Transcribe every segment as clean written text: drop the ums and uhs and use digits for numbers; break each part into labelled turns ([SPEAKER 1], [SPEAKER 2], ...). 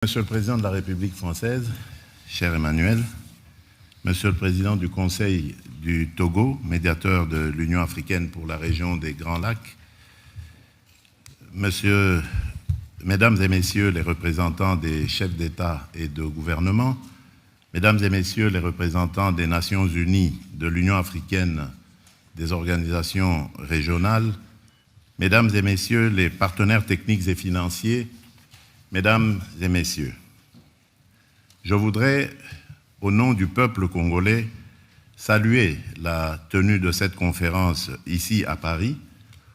[SPEAKER 1] Monsieur le Président de la République française, cher Emmanuel, Monsieur le Président du Conseil du Togo, médiateur de l'Union africaine pour la région des Grands Lacs, Mesdames et Messieurs les représentants des chefs d'État et de gouvernement, Mesdames et Messieurs les représentants des Nations Unies, de l'Union africaine, des organisations régionales, Mesdames et Messieurs les partenaires techniques et financiers, Mesdames et Messieurs, je voudrais, au nom du peuple congolais, saluer la tenue de cette conférence ici à Paris,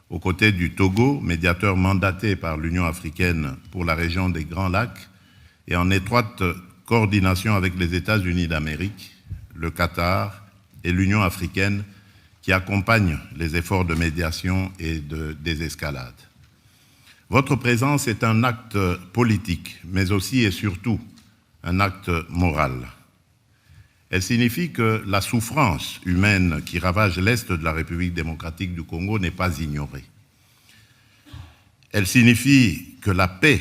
[SPEAKER 1] aux côtés du Togo, médiateur mandaté par l'Union africaine pour la région des Grands Lacs, et en étroite coordination avec les États-Unis d'Amérique, le Qatar et l'Union africaine qui accompagnent les efforts de médiation et de désescalade. Votre présence est un acte politique, mais aussi et surtout un acte moral. Elle signifie que la souffrance humaine qui ravage l'Est de la République démocratique du Congo n'est pas ignorée. Elle signifie que la paix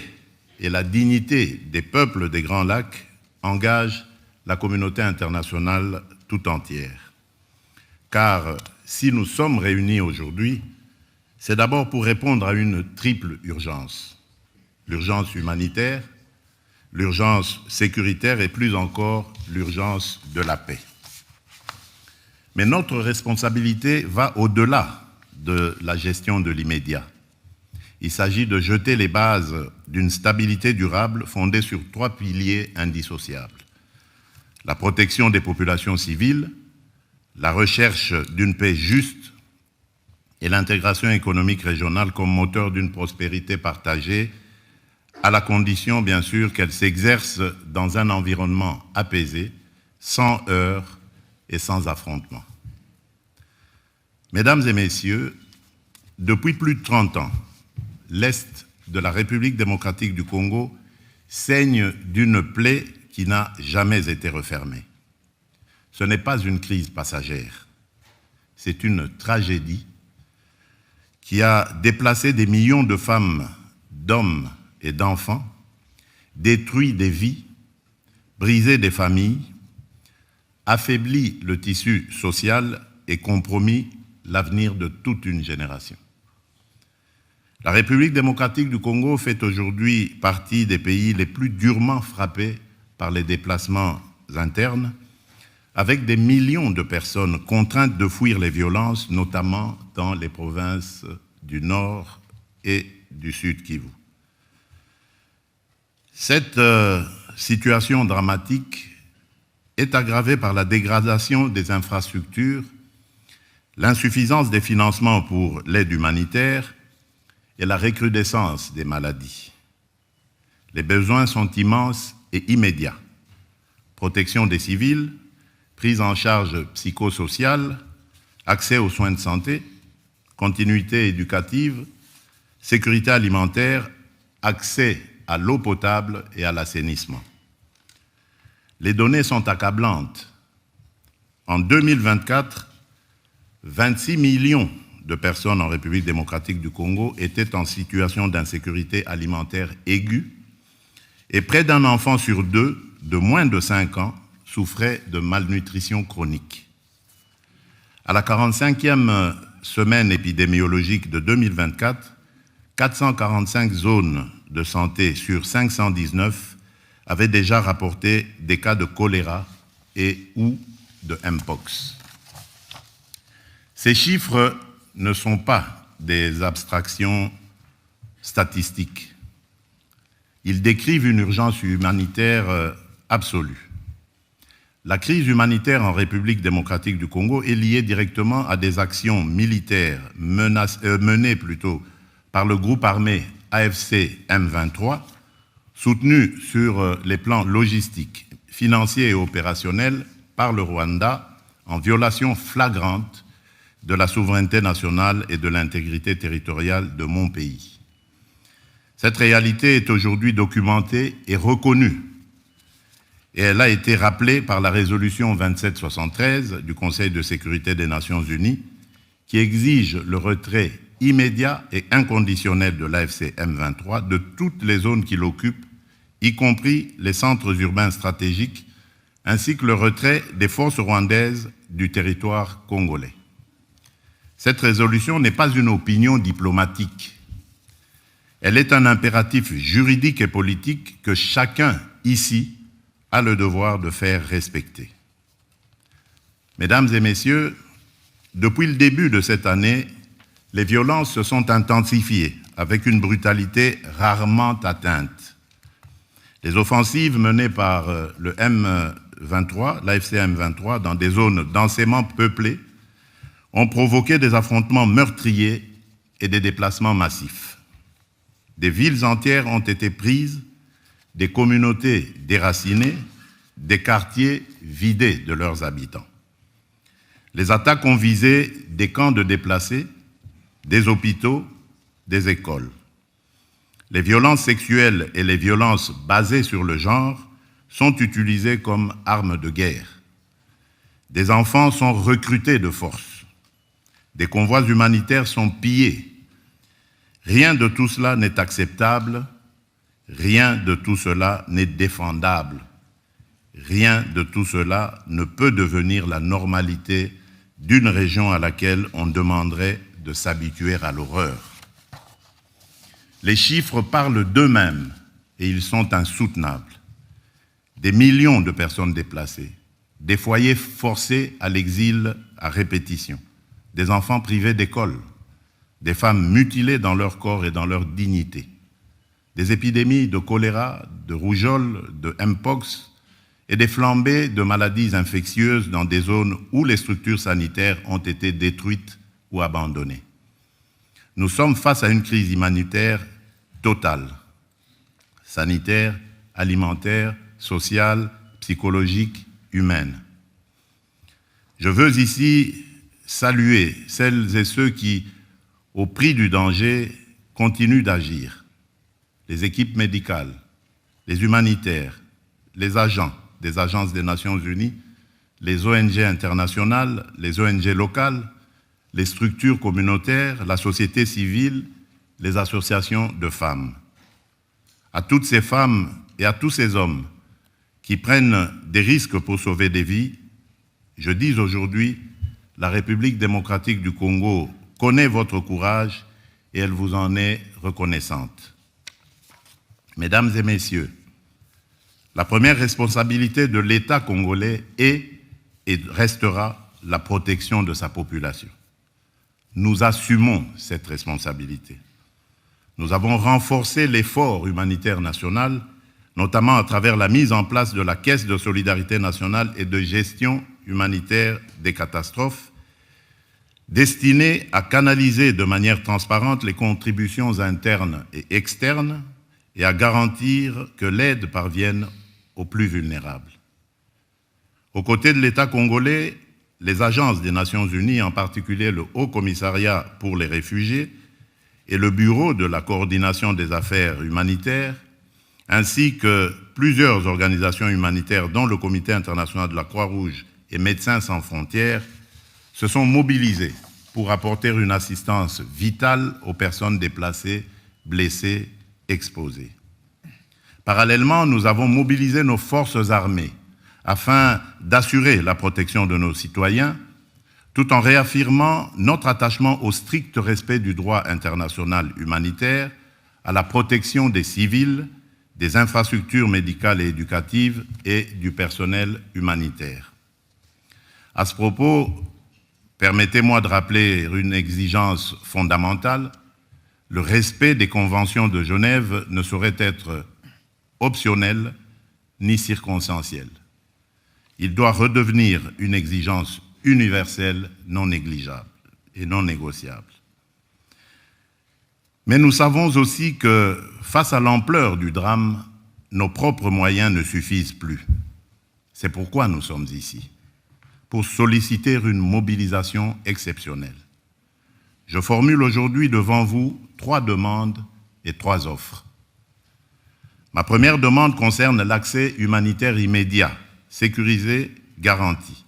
[SPEAKER 1] et la dignité des peuples des Grands Lacs engagent la communauté internationale tout entière. Car si nous sommes réunis aujourd'hui, c'est d'abord pour répondre à une triple urgence. L'urgence humanitaire, l'urgence sécuritaire et plus encore l'urgence de la paix. Mais notre responsabilité va au-delà de la gestion de l'immédiat. Il s'agit de jeter les bases d'une stabilité durable fondée sur 3 piliers indissociables. La protection des populations civiles, la recherche d'une paix juste et l'intégration économique régionale comme moteur d'une prospérité partagée, à la condition, bien sûr, qu'elle s'exerce dans un environnement apaisé, sans heurts et sans affrontements. Mesdames et Messieurs, depuis plus de 30 ans, l'Est de la République démocratique du Congo saigne d'une plaie qui n'a jamais été refermée. Ce n'est pas une crise passagère, c'est une tragédie qui a déplacé des millions de femmes, d'hommes et d'enfants, détruit des vies, brisé des familles, affaibli le tissu social et compromis l'avenir de toute une génération. La République démocratique du Congo fait aujourd'hui partie des pays les plus durement frappés par les déplacements internes, avec des millions de personnes contraintes de fuir les violences, notamment dans les provinces du Nord et du Sud Kivu. Cette situation dramatique est aggravée par la dégradation des infrastructures, l'insuffisance des financements pour l'aide humanitaire et la recrudescence des maladies. Les besoins sont immenses et immédiats. Protection des civils, prise en charge psychosociale, accès aux soins de santé, continuité éducative, sécurité alimentaire, accès à l'eau potable et à l'assainissement. Les données sont accablantes. En 2024, 26 millions de personnes en République démocratique du Congo étaient en situation d'insécurité alimentaire aiguë et près d'un enfant sur 2 de moins de 5 ans souffrait de malnutrition chronique. À la 45e semaine épidémiologique de 2024, 445 zones de santé sur 519 avaient déjà rapporté des cas de choléra et ou de Mpox. Ces chiffres ne sont pas des abstractions statistiques. Ils décrivent une urgence humanitaire absolue. La crise humanitaire en République démocratique du Congo est liée directement à des actions militaires menées par le groupe armé AFC M23, soutenu sur les plans logistiques, financiers et opérationnels par le Rwanda en violation flagrante de la souveraineté nationale et de l'intégrité territoriale de mon pays. Cette réalité est aujourd'hui documentée et reconnue. Et elle a été rappelée par la résolution 2773 du Conseil de sécurité des Nations Unies qui exige le retrait immédiat et inconditionnel de l'AFC M23 de toutes les zones qu'il occupe, y compris les centres urbains stratégiques, ainsi que le retrait des forces rwandaises du territoire congolais. Cette résolution n'est pas une opinion diplomatique. Elle est un impératif juridique et politique que chacun ici a le devoir de faire respecter. Mesdames et messieurs, depuis le début de cette année, les violences se sont intensifiées avec une brutalité rarement atteinte. Les offensives menées par le M23, l'AFC M23, dans des zones densément peuplées, ont provoqué des affrontements meurtriers et des déplacements massifs. Des villes entières ont été prises, des communautés déracinées, des quartiers vidés de leurs habitants. Les attaques ont visé des camps de déplacés, des hôpitaux, des écoles. Les violences sexuelles et les violences basées sur le genre sont utilisées comme armes de guerre. Des enfants sont recrutés de force. Des convois humanitaires sont pillés. Rien de tout cela n'est acceptable, rien de tout cela n'est défendable. Rien de tout cela ne peut devenir la normalité d'une région à laquelle on demanderait de s'habituer à l'horreur. Les chiffres parlent d'eux-mêmes et ils sont insoutenables. Des millions de personnes déplacées, des foyers forcés à l'exil à répétition, des enfants privés d'école, des femmes mutilées dans leur corps et dans leur dignité, des épidémies de choléra, de rougeole, de mpox et des flambées de maladies infectieuses dans des zones où les structures sanitaires ont été détruites ou abandonnées. Nous sommes face à une crise humanitaire totale, sanitaire, alimentaire, sociale, psychologique, humaine. Je veux ici saluer celles et ceux qui, au prix du danger, continuent d'agir. Les équipes médicales, les humanitaires, les agents des agences des Nations Unies, les ONG internationales, les ONG locales, les structures communautaires, la société civile, les associations de femmes. À toutes ces femmes et à tous ces hommes qui prennent des risques pour sauver des vies, je dis aujourd'hui, la République démocratique du Congo connaît votre courage et elle vous en est reconnaissante. Mesdames et messieurs, la première responsabilité de l'État congolais est et restera la protection de sa population. Nous assumons cette responsabilité. Nous avons renforcé l'effort humanitaire national, notamment à travers la mise en place de la Caisse de solidarité nationale et de gestion humanitaire des catastrophes, destinée à canaliser de manière transparente les contributions internes et externes et à garantir que l'aide parvienne aux plus vulnérables. Aux côtés de l'État congolais, les agences des Nations Unies, en particulier le Haut Commissariat pour les réfugiés et le Bureau de la coordination des affaires humanitaires, ainsi que plusieurs organisations humanitaires dont le Comité international de la Croix-Rouge et Médecins sans frontières, se sont mobilisés pour apporter une assistance vitale aux personnes déplacées, blessées, exposées. Parallèlement, nous avons mobilisé nos forces armées afin d'assurer la protection de nos citoyens, tout en réaffirmant notre attachement au strict respect du droit international humanitaire, à la protection des civils, des infrastructures médicales et éducatives et du personnel humanitaire. À ce propos, permettez-moi de rappeler une exigence fondamentale. Le respect des conventions de Genève ne saurait être optionnel ni circonstanciel. Il doit redevenir une exigence universelle, non négligeable et non négociable. Mais nous savons aussi que, face à l'ampleur du drame, nos propres moyens ne suffisent plus. C'est pourquoi nous sommes ici, pour solliciter une mobilisation exceptionnelle. Je formule aujourd'hui devant vous 3 demandes et 3 offres. Ma première demande concerne l'accès humanitaire immédiat, sécurisé, garanti.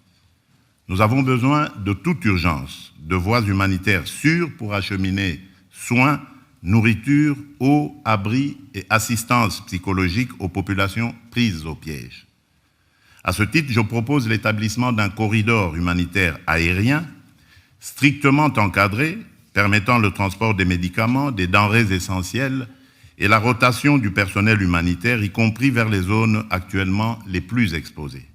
[SPEAKER 1] Nous avons besoin de toute urgence de voies humanitaires sûres pour acheminer soins, nourriture, eau, abri et assistance psychologique aux populations prises au piège. À ce titre, je propose l'établissement d'un corridor humanitaire aérien strictement encadré, permettant le transport des médicaments, des denrées essentielles et la rotation du personnel humanitaire, y compris vers les zones actuellement les plus exposées.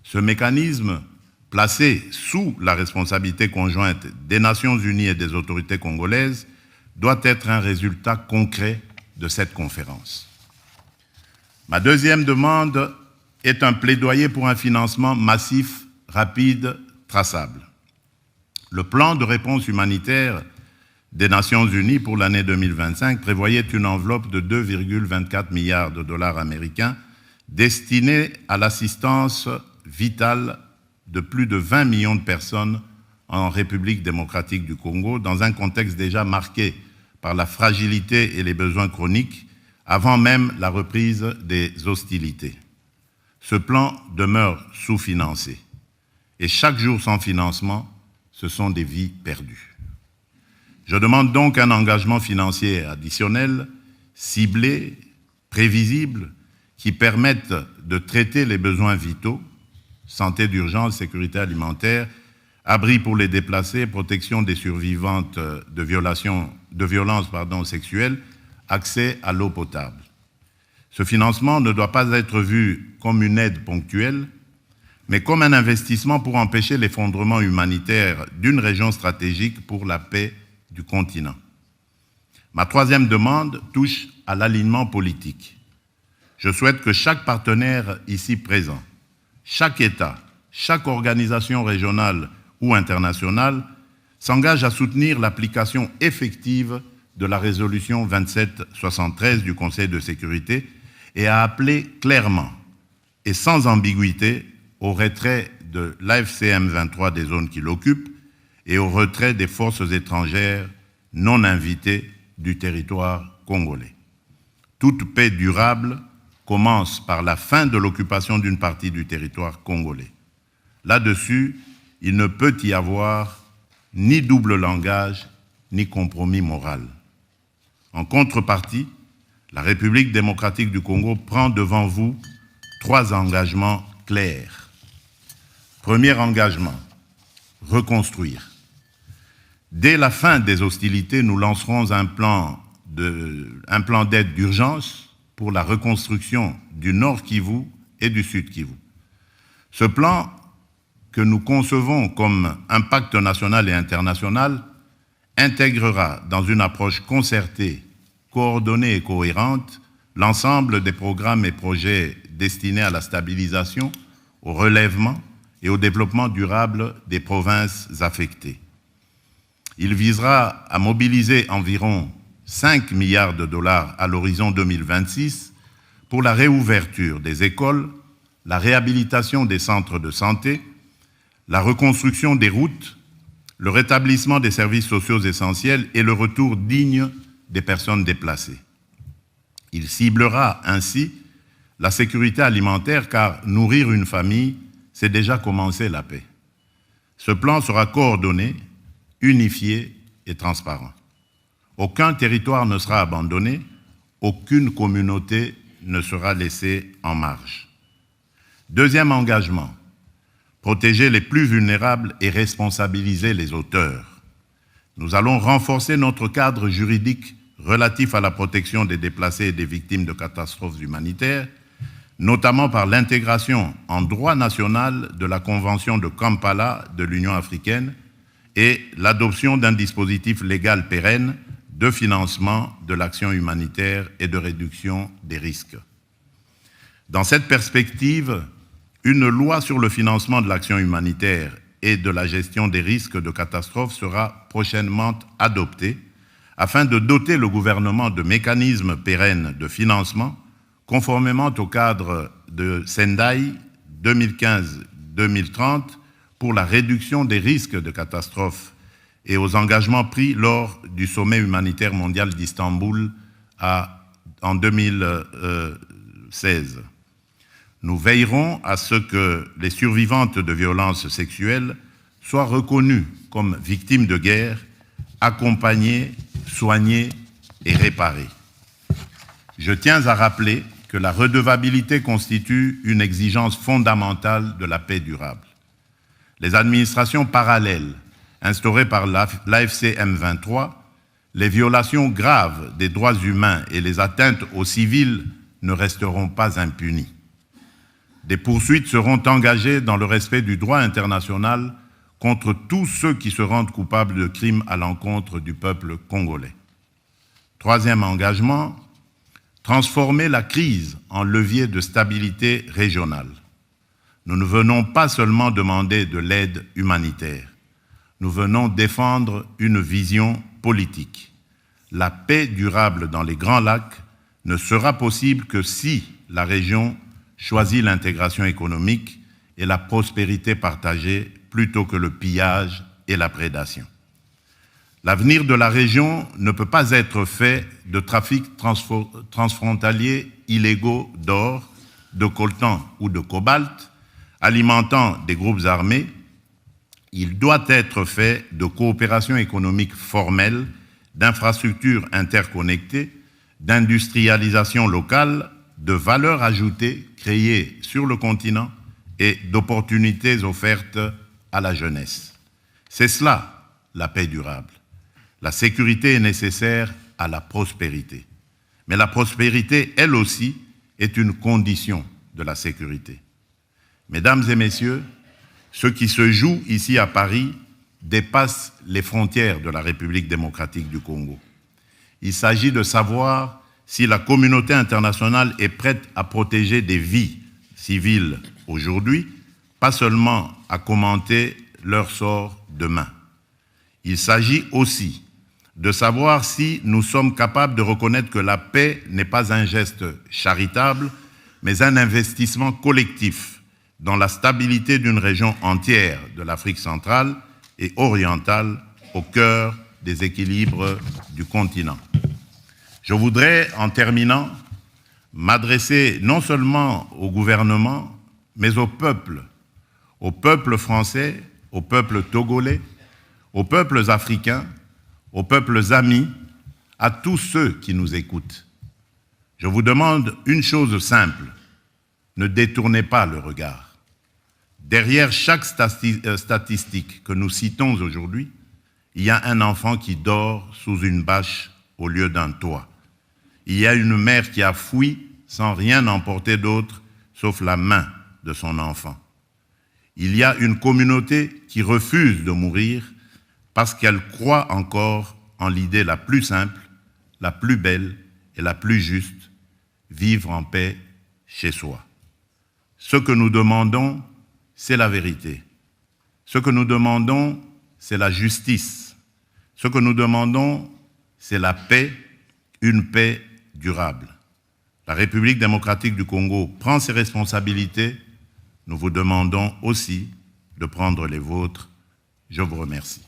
[SPEAKER 1] Ce mécanisme, placé sous la responsabilité conjointe des Nations Unies et des autorités congolaises, doit être un résultat concret de cette conférence. Ma deuxième demande est un plaidoyer pour un financement massif, rapide, traçable. Le plan de réponse humanitaire des Nations Unies pour l'année 2025 prévoyait une enveloppe de 2,24 milliards de dollars américains destinée à l'assistance vitale de plus de 20 millions de personnes en République démocratique du Congo, dans un contexte déjà marqué par la fragilité et les besoins chroniques, avant même la reprise des hostilités. Ce plan demeure sous-financé. Et chaque jour sans financement, ce sont des vies perdues. Je demande donc un engagement financier additionnel, ciblé, prévisible, qui permette de traiter les besoins vitaux, santé d'urgence, sécurité alimentaire, abri pour les déplacés, protection des survivantes de violences sexuelles, accès à l'eau potable. Ce financement ne doit pas être vu comme une aide ponctuelle, mais comme un investissement pour empêcher l'effondrement humanitaire d'une région stratégique pour la paix du continent. Ma troisième demande touche à l'alignement politique. Je souhaite que chaque partenaire ici présent, chaque État, chaque organisation régionale ou internationale s'engage à soutenir l'application effective de la résolution 2773 du Conseil de sécurité et à appeler clairement et sans ambiguïté au retrait de l'AFCM 23 des zones qui l'occupent et au retrait des forces étrangères non invitées du territoire congolais. Toute paix durable commence par la fin de l'occupation d'une partie du territoire congolais. Là-dessus, il ne peut y avoir ni double langage, ni compromis moral. En contrepartie, la République démocratique du Congo prend devant vous 3 engagements clairs. Premier engagement, reconstruire. Dès la fin des hostilités, nous lancerons un plan d'aide d'urgence pour la reconstruction du Nord Kivu et du Sud Kivu. Ce plan, que nous concevons comme un pacte national et international, intégrera dans une approche concertée, coordonnée et cohérente l'ensemble des programmes et projets destinés à la stabilisation, au relèvement et au développement durable des provinces affectées. Il visera à mobiliser environ 5 milliards de dollars à l'horizon 2026 pour la réouverture des écoles, la réhabilitation des centres de santé, la reconstruction des routes, le rétablissement des services sociaux essentiels et le retour digne des personnes déplacées. Il ciblera ainsi la sécurité alimentaire car nourrir une famille, c'est déjà commencer la paix. Ce plan sera coordonné, unifié et transparent. Aucun territoire ne sera abandonné, aucune communauté ne sera laissée en marge. Deuxième engagement, protéger les plus vulnérables et responsabiliser les auteurs. Nous allons renforcer notre cadre juridique relatif à la protection des déplacés et des victimes de catastrophes humanitaires, notamment par l'intégration en droit national de la Convention de Kampala de l'Union africaine et l'adoption d'un dispositif légal pérenne de financement de l'action humanitaire et de réduction des risques. Dans cette perspective, une loi sur le financement de l'action humanitaire et de la gestion des risques de catastrophes sera prochainement adoptée afin de doter le gouvernement de mécanismes pérennes de financement conformément au cadre de Sendai 2015-2030 pour la réduction des risques de catastrophes et aux engagements pris lors du sommet humanitaire mondial d'Istanbul en 2016. Nous veillerons à ce que les survivantes de violences sexuelles soient reconnues comme victimes de guerre, accompagnées, soignées et réparer. Je tiens à rappeler que la redevabilité constitue une exigence fondamentale de la paix durable. Les administrations parallèles instaurées par l'AFC M23, les violations graves des droits humains et les atteintes aux civils ne resteront pas impunies. Des poursuites seront engagées dans le respect du droit international contre tous ceux qui se rendent coupables de crimes à l'encontre du peuple congolais. Troisième engagement, transformer la crise en levier de stabilité régionale. Nous ne venons pas seulement demander de l'aide humanitaire, nous venons défendre une vision politique. La paix durable dans les Grands Lacs ne sera possible que si la région choisit l'intégration économique et la prospérité partagée plutôt que le pillage et la prédation. L'avenir de la région ne peut pas être fait de trafics transfrontaliers illégaux d'or, de coltan ou de cobalt, alimentant des groupes armés. Il doit être fait de coopération économique formelle, d'infrastructures interconnectées, d'industrialisation locale, de valeur ajoutée créée sur le continent et d'opportunités offertes à la jeunesse. C'est cela, la paix durable. La sécurité est nécessaire à la prospérité. Mais la prospérité, elle aussi, est une condition de la sécurité. Mesdames et messieurs, ce qui se joue ici à Paris dépasse les frontières de la République démocratique du Congo. Il s'agit de savoir si la communauté internationale est prête à protéger des vies civiles aujourd'hui, pas seulement à commenter leur sort demain. Il s'agit aussi de savoir si nous sommes capables de reconnaître que la paix n'est pas un geste charitable, mais un investissement collectif dans la stabilité d'une région entière de l'Afrique centrale et orientale au cœur des équilibres du continent. Je voudrais, en terminant, m'adresser non seulement au gouvernement, mais au peuple français, au peuple togolais, aux peuples africains, aux peuples amis, à tous ceux qui nous écoutent. Je vous demande une chose simple, ne détournez pas le regard. Derrière chaque statistique que nous citons aujourd'hui, il y a un enfant qui dort sous une bâche au lieu d'un toit. Il y a une mère qui a fui sans rien emporter d'autre sauf la main de son enfant. Il y a une communauté qui refuse de mourir parce qu'elle croit encore en l'idée la plus simple, la plus belle et la plus juste, vivre en paix chez soi. Ce que nous demandons, c'est la vérité. Ce que nous demandons, c'est la justice. Ce que nous demandons, c'est la paix, une paix durable. La République démocratique du Congo prend ses responsabilités. Nous vous demandons aussi de prendre les vôtres. Je vous remercie.